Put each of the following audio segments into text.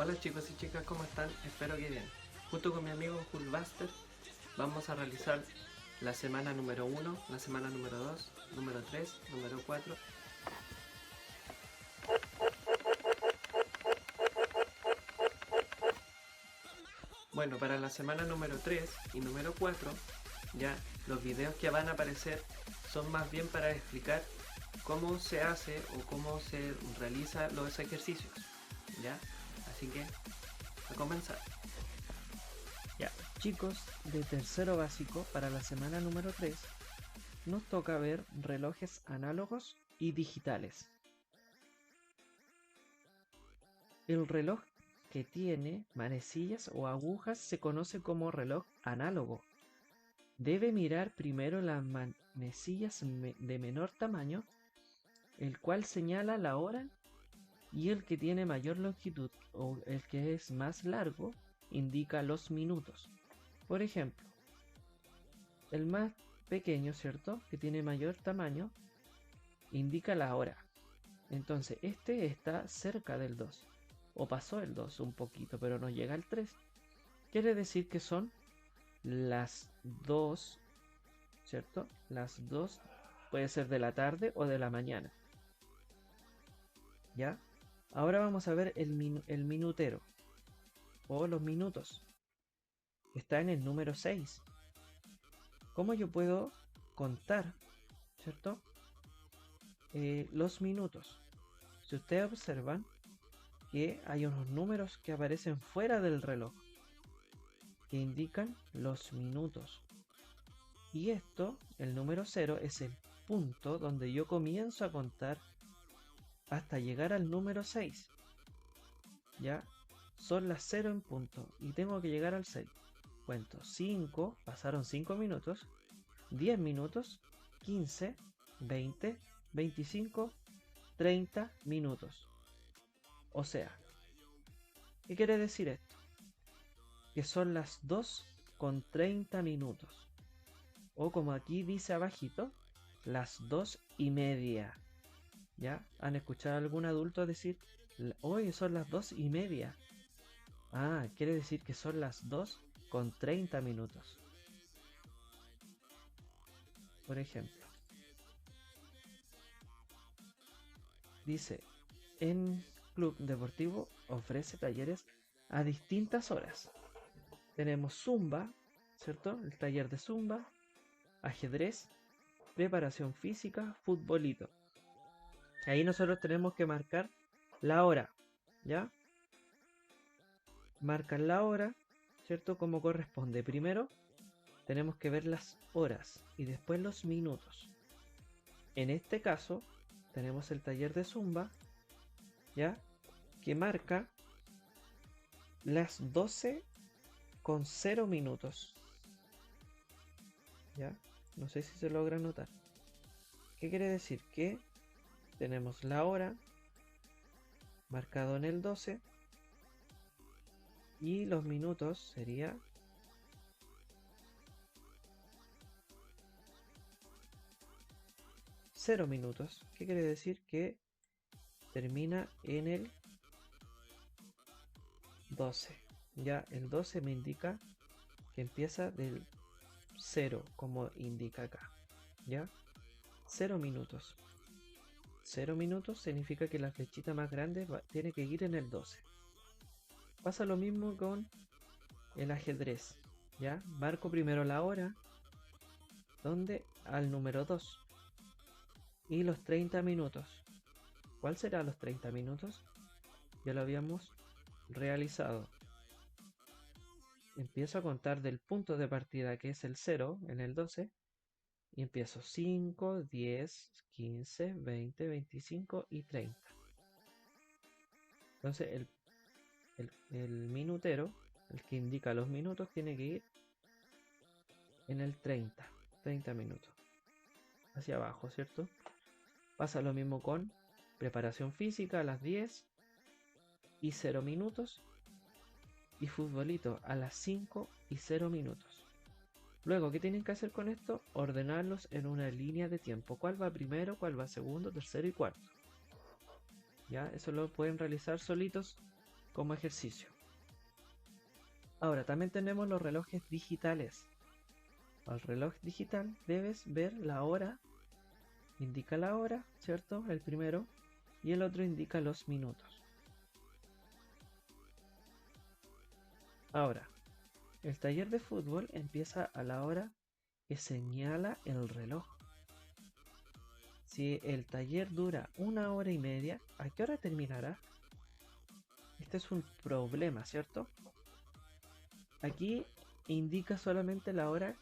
Hola chicos y chicas, ¿cómo están? Espero que bien. Junto con mi amigo Hulkbuster vamos a realizar la semana número 1, la semana número 2, número 3, número 4. Bueno, para la semana número 3 y número 4, ya los videos que van a aparecer son más bien para explicar cómo se hace o cómo se realizan los ejercicios, ¿ya? Así que, a comenzar. Ya, chicos, de tercero básico para la semana número 3 nos toca ver relojes análogos y digitales. El reloj que tiene manecillas o agujas se conoce como reloj análogo. Debe mirar primero las manecillas de menor tamaño, el cual señala la hora, y el que tiene mayor longitud o el que es más largo indica los minutos. Por ejemplo, el más pequeño, ¿cierto? Que tiene mayor tamaño, indica la hora. Entonces, este está cerca del 2. O pasó el 2 un poquito, pero no llega al 3. Quiere decir que son las 2, ¿cierto? Las 2 puede ser de la tarde o de la mañana. ¿Ya? Ahora vamos a ver el minutero o los minutos. Está en el número 6. ¿Cómo yo puedo contar, ¿cierto? Los minutos. Si ustedes observan que hay unos números que aparecen fuera del reloj que indican los minutos. Y esto, el número 0, es el punto donde yo comienzo a contar hasta llegar al número 6. ¿Ya? Son las 0 en punto y tengo que llegar al 6. Cuento 5, pasaron 5 minutos, 10 minutos, 15, 20, 25, 30 minutos. O sea, ¿qué quiere decir esto? Que son las 2 con 30 minutos. O como aquí dice abajito, las 2:30. ¿Ya? ¿Han escuchado a algún adulto decir, hoy son las 2:30? Ah, quiere decir que son las 2 con 30 minutos. Por ejemplo, dice, en Club Deportivo ofrece talleres a distintas horas. Tenemos Zumba, ¿cierto? El taller de Zumba, ajedrez, preparación física, futbolito. Ahí nosotros tenemos que marcar la hora, ¿ya? Marcan la hora, ¿cierto? Como corresponde. Primero tenemos que ver las horas y después los minutos. En este caso tenemos el taller de Zumba, ¿ya? Que marca las 12 con 0 minutos, ¿ya? No sé si se logra notar. ¿Qué quiere decir? Que tenemos la hora marcado en el 12 y los minutos sería 0 minutos. ¿Qué quiere decir? Que termina en el 12. Ya el 12 me indica que empieza del 0, como indica acá. ¿Ya? 0 minutos. 0 minutos significa que la flechita más grande tiene que ir en el 12. Pasa lo mismo con el ajedrez. ¿Ya? Marco primero la hora, donde al número 2. Y los 30 minutos. ¿Cuál será los 30 minutos? Ya lo habíamos realizado. Empiezo a contar del punto de partida que es el 0 en el 12 y empiezo 5, 10, 15, 20, 25 y 30. Entonces el minutero, el que indica los minutos, tiene que ir en el 30 minutos, hacia abajo, ¿cierto? Pasa lo mismo con preparación física a las 10 y 0 minutos y futbolito a las 5 y 0 minutos. Luego, ¿qué tienen que hacer con esto? Ordenarlos en una línea de tiempo. ¿Cuál va primero, cuál va segundo, tercero y cuarto? Ya, eso lo pueden realizar solitos como ejercicio. Ahora, también tenemos los relojes digitales. Al reloj digital debes ver la hora, indica la hora, ¿cierto? El primero, y el otro indica los minutos. Ahora, el taller de fútbol empieza a la hora que señala el reloj. Si el taller dura 1 hora y media, ¿a qué hora terminará? Este es un problema, ¿cierto? Aquí indica solamente la hora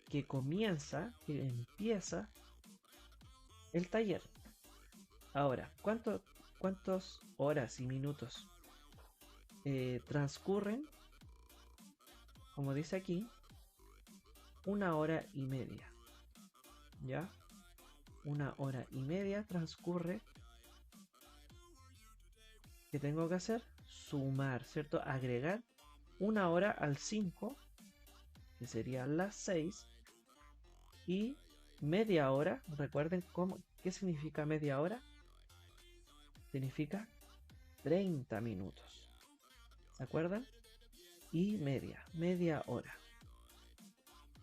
que comienza, que empieza el taller. Ahora, ¿cuántas horas y minutos transcurren? Como dice aquí, 1 hora y media. ¿Ya? 1 hora y media transcurre. ¿Qué tengo que hacer? Sumar, ¿cierto? Agregar 1 hora al 5, que serían las 6, y media hora. Recuerden qué significa media hora. Significa 30 minutos. ¿Se acuerdan? Y media hora.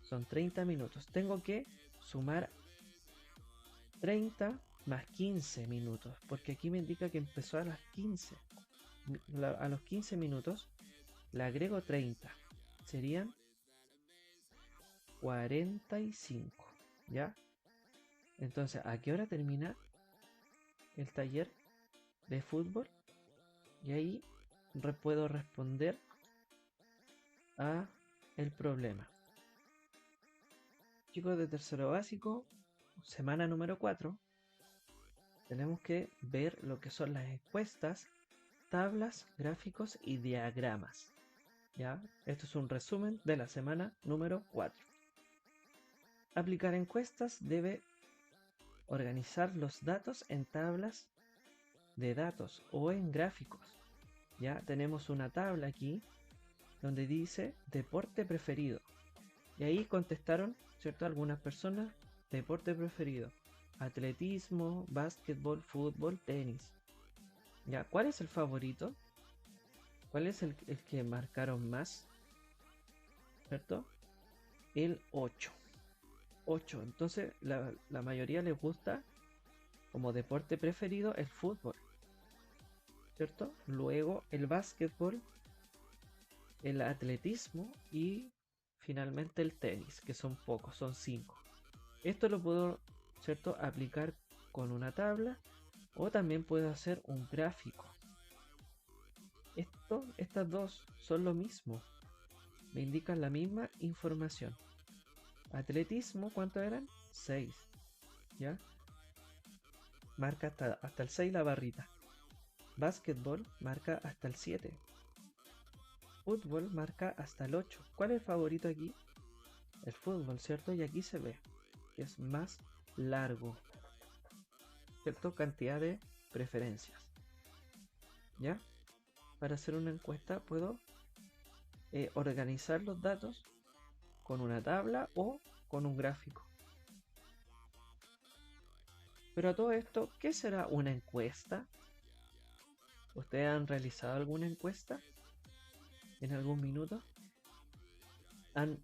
Son 30 minutos. Tengo que sumar 30 más 15 minutos, porque aquí me indica que empezó a las 15. A los 15 minutos le agrego 30. Serían 45. ¿Ya? Entonces, ¿a qué hora termina el taller de fútbol? Y ahí puedo responder a el problema. Chicos de tercero básico, semana número 4, tenemos que ver lo que son las encuestas, tablas, gráficos y diagramas. ¿Ya? Esto es un resumen de la semana número 4. Aplicar encuestas debe organizar los datos en tablas de datos o en gráficos. Ya tenemos una tabla aquí donde dice deporte preferido. Y ahí contestaron, ¿cierto? Algunas personas, deporte preferido: atletismo, básquetbol, fútbol, tenis. ¿Ya? ¿Cuál es el favorito? ¿Cuál es el que marcaron más? ¿Cierto? El 8. 8. Entonces la mayoría les gusta como deporte preferido el fútbol, ¿cierto? Luego el básquetbol, el atletismo y finalmente el tenis, que son pocos, son 5. Esto lo puedo, ¿cierto?, aplicar con una tabla o también puedo hacer un gráfico. Estas dos son lo mismo, me indican la misma información. Atletismo, ¿cuánto eran? 6. ¿Ya? Marca hasta el 6 la barrita. Básquetbol marca hasta el 7. Fútbol marca hasta el 8. ¿Cuál es el favorito aquí? El fútbol, ¿cierto? Y aquí se ve que es más largo, ¿cierto? Cantidad de preferencias. ¿Ya? Para hacer una encuesta puedo organizar los datos con una tabla o con un gráfico. Pero a todo esto, ¿qué será una encuesta? ¿Ustedes han realizado alguna encuesta en algún minuto? ¿Han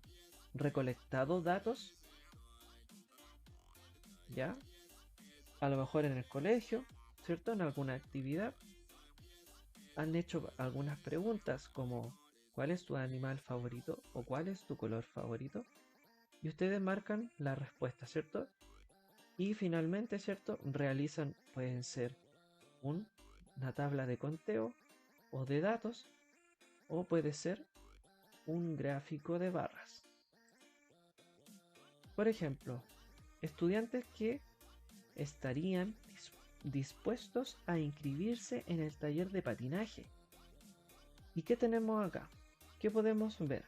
recolectado datos? ¿Ya? A lo mejor en el colegio, ¿cierto? En alguna actividad. Han hecho algunas preguntas como ¿cuál es tu animal favorito? O ¿cuál es tu color favorito? Y ustedes marcan la respuesta, ¿cierto? Y finalmente, ¿cierto? Realizan, pueden ser una tabla de conteo o de datos, o puede ser un gráfico de barras. Por ejemplo, estudiantes que estarían dispuestos a inscribirse en el taller de patinaje. ¿Y qué tenemos acá? ¿Qué podemos ver?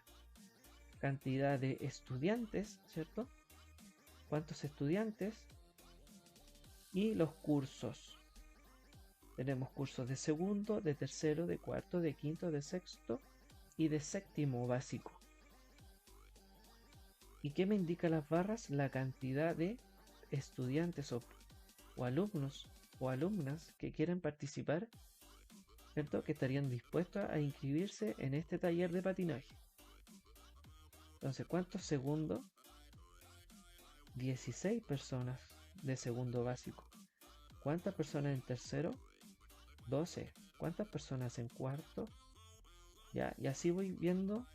Cantidad de estudiantes, ¿cierto? ¿Cuántos estudiantes? Y los cursos. Tenemos cursos de segundo, de tercero, de cuarto, de quinto, de sexto y de séptimo básico. ¿Y qué me indica las barras? La cantidad de estudiantes o alumnos o alumnas que quieren participar ¿cierto? Que estarían dispuestos a inscribirse en este taller de patinaje. Entonces, ¿cuántos segundos? 16 personas de segundo básico. ¿Cuántas personas en tercero? 12. ¿Cuántas personas en cuarto? Ya, y así voy viendo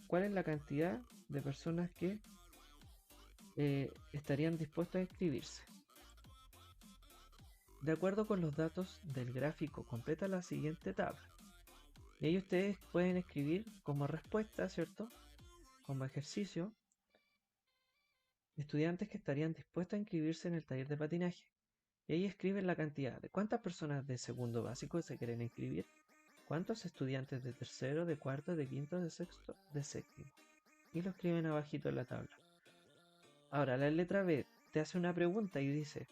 cuál es la cantidad de personas que estarían dispuestas a inscribirse. De acuerdo con los datos del gráfico, completa la siguiente tabla. Y ahí ustedes pueden escribir como respuesta, ¿cierto? Como ejercicio, estudiantes que estarían dispuestos a inscribirse en el taller de patinaje. Y ahí escriben la cantidad de cuántas personas de segundo básico se quieren inscribir, cuántos estudiantes de tercero, de cuarto, de quinto, de sexto, de séptimo. Y lo escriben abajito en la tabla. Ahora, la letra B te hace una pregunta y dice,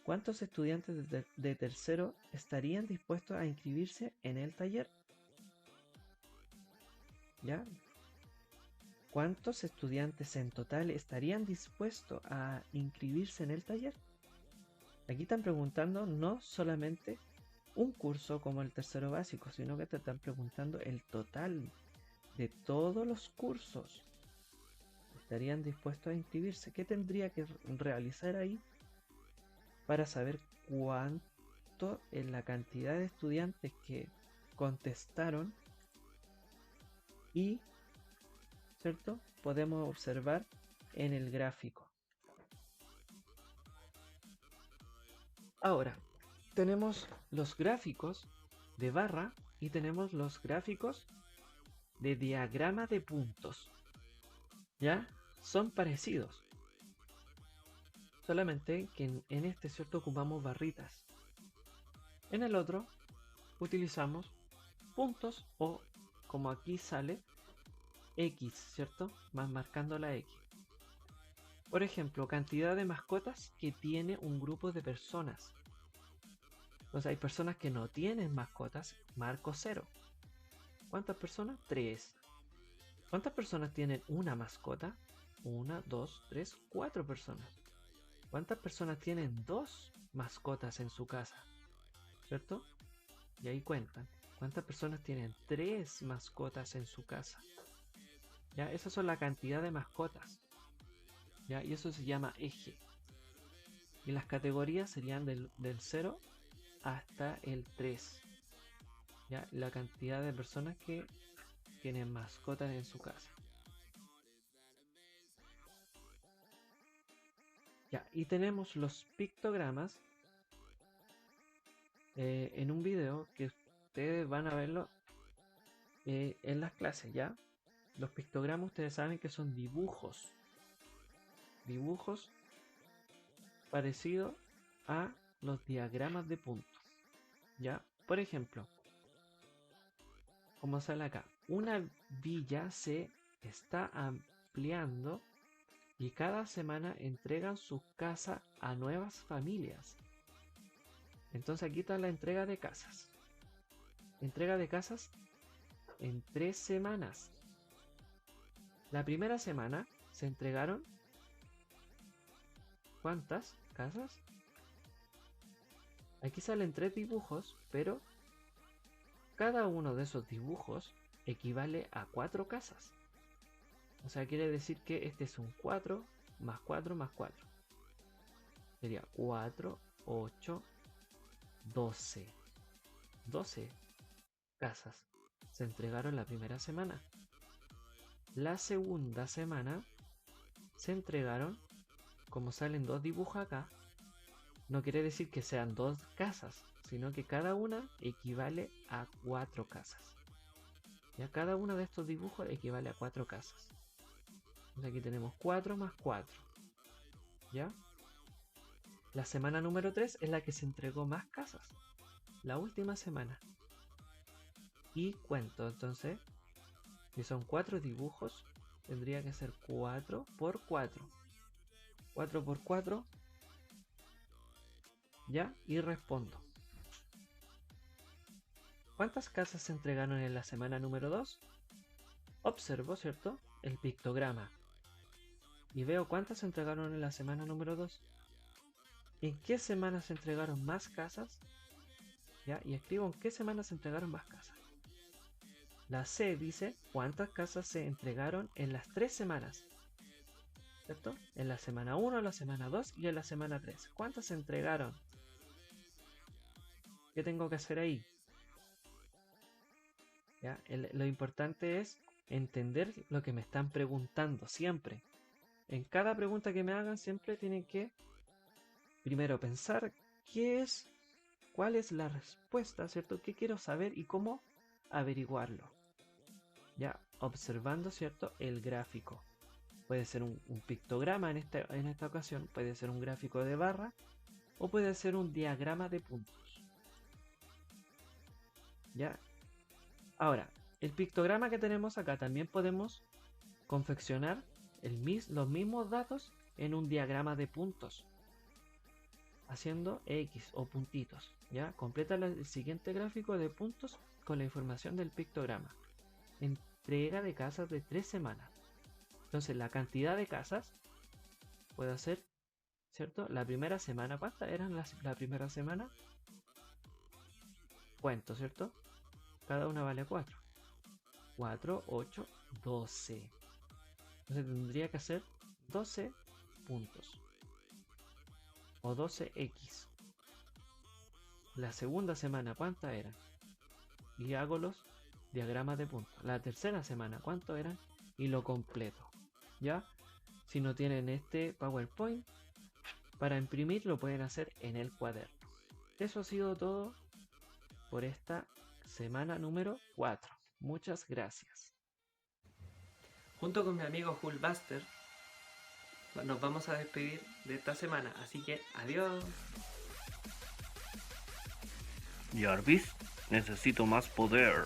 ¿cuántos estudiantes de tercero estarían dispuestos a inscribirse en el taller? ¿Ya? ¿Cuántos estudiantes en total estarían dispuestos a inscribirse en el taller? Aquí están preguntando no solamente un curso como el tercero básico, sino que te están preguntando el total de todos los cursos. ¿Estarían dispuestos a inscribirse? ¿Qué tendría que realizar ahí para saber cuánto es la cantidad de estudiantes que contestaron? Y, ¿cierto? Podemos observar en el gráfico. Ahora, tenemos los gráficos de barra y tenemos los gráficos de diagrama de puntos. ¿Ya? Son parecidos. Solamente que en este, ¿cierto? Ocupamos barritas. En el otro utilizamos puntos o, como aquí sale, X, ¿cierto? Más marcando la X. Por ejemplo, cantidad de mascotas que tiene un grupo de personas. Entonces hay personas que no tienen mascotas, marco 0. ¿Cuántas personas? 3. ¿Cuántas personas tienen una mascota? 1, 2, 3, 4 personas. ¿Cuántas personas tienen 2 mascotas en su casa? ¿Cierto? Y ahí cuentan. ¿Cuántas personas tienen 3 mascotas en su casa? ¿Ya? Esas son la cantidad de mascotas. ¿Ya? Y eso se llama eje. Y las categorías serían del 0 hasta el 3. ¿Ya? La cantidad de personas que tienen mascotas en su casa. Ya, y tenemos los pictogramas en un video que ustedes van a verlo en las clases, ¿ya? Los pictogramas ustedes saben que son dibujos. Dibujos parecidos a los diagramas de puntos, ¿ya? Por ejemplo, como sale acá, una villa se está ampliando y cada semana entregan sus casas a nuevas familias. Entonces aquí está la entrega de casas. Entrega de casas en 3 semanas. La primera semana se entregaron ¿cuántas casas? Aquí salen 3 dibujos, pero cada uno de esos dibujos equivale a 4 casas. O sea, quiere decir que este es un 4 más 4 más 4. Sería 4, 8, 12. 12 casas se entregaron la primera semana. La segunda semana se entregaron, como salen 2 dibujos acá, no quiere decir que sean 2 casas, sino que cada una equivale a 4 casas. Ya cada uno de estos dibujos equivale a 4 casas. Entonces aquí tenemos 4 más 4. ¿Ya? La semana número 3 es la que se entregó más casas. La última semana. Y cuento, entonces, si son 4 dibujos, tendría que ser 4 por 4. 4 por 4. ¿Ya? Y respondo. ¿Cuántas casas se entregaron en la semana número 2? Observo, ¿cierto? El pictograma. Y veo cuántas se entregaron en la semana número 2. ¿En qué semana se entregaron más casas? ¿ya? Y escribo en qué semana se entregaron más casas. La C dice cuántas casas se entregaron en las 3 semanas, ¿cierto? En la semana 1, la semana 2 y en la semana 3. ¿Cuántas se entregaron? ¿Qué tengo que hacer ahí? ¿Ya? Lo importante es entender lo que me están preguntando siempre. En cada pregunta que me hagan siempre tienen que primero pensar cuál es la respuesta, ¿cierto? ¿Qué quiero saber y cómo averiguarlo? Ya observando, ¿cierto? El gráfico. Puede ser un pictograma en esta ocasión, puede ser un gráfico de barra o puede ser un diagrama de puntos. ¿Ya? Ahora, el pictograma que tenemos acá también podemos confeccionar los mismos datos en un diagrama de puntos, haciendo X o puntitos. ¿Ya? Completa el siguiente gráfico de puntos con la información del pictograma. Entrega de casas de 3 semanas. Entonces la cantidad de casas puede ser, ¿cierto? La primera semana, ¿cuántas eran la primera semana? Cuento, ¿cierto? Cada una vale 4. 4, 8, 12. Entonces tendría que hacer 12 puntos. O 12x. La segunda semana, ¿cuántas eran? Y hago los diagramas de puntos. La tercera semana, ¿cuántos eran? Y lo completo. ¿Ya? Si no tienen este PowerPoint, para imprimir lo pueden hacer en el cuaderno. Eso ha sido todo por esta semana número 4. Muchas gracias. Junto con mi amigo Hulkbuster, nos vamos a despedir de esta semana. Así que adiós. Jarvis, necesito más poder.